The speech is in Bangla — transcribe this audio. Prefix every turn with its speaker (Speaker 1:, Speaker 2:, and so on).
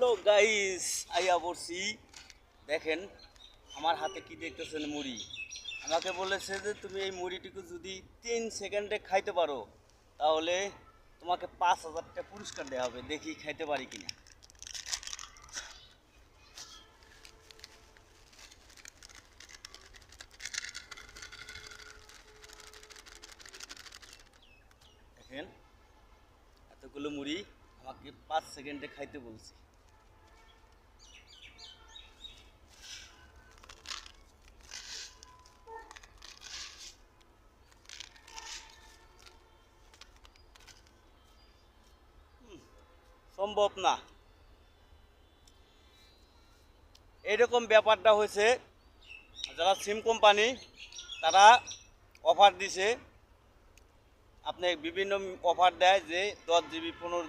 Speaker 1: হ্যালো গাইস, আইয়া পড়ছি। দেখেন আমার হাতে কি দেখতেছেন, মুড়ি। আমাকে বলেছে যে তুমি এই মুড়িটিকে যদি 3 সেকেন্ডে খাইতে পারো তাহলে তোমাকে 5,000 টাকা পুরস্কার দেওয়া হবে। দেখি খাইতে পারি কিনা। দেখেন এতগুলো মুড়ি আমাকে 5 সেকেন্ডে খাইতে বলছে। সম্ভব না। এইরকম ব্যাপারটা হয়েছে, যারা সিম কোম্পানি তারা অফার দিছে। আপনি বিভিন্ন অফার দেয় যে 10 জিবি 15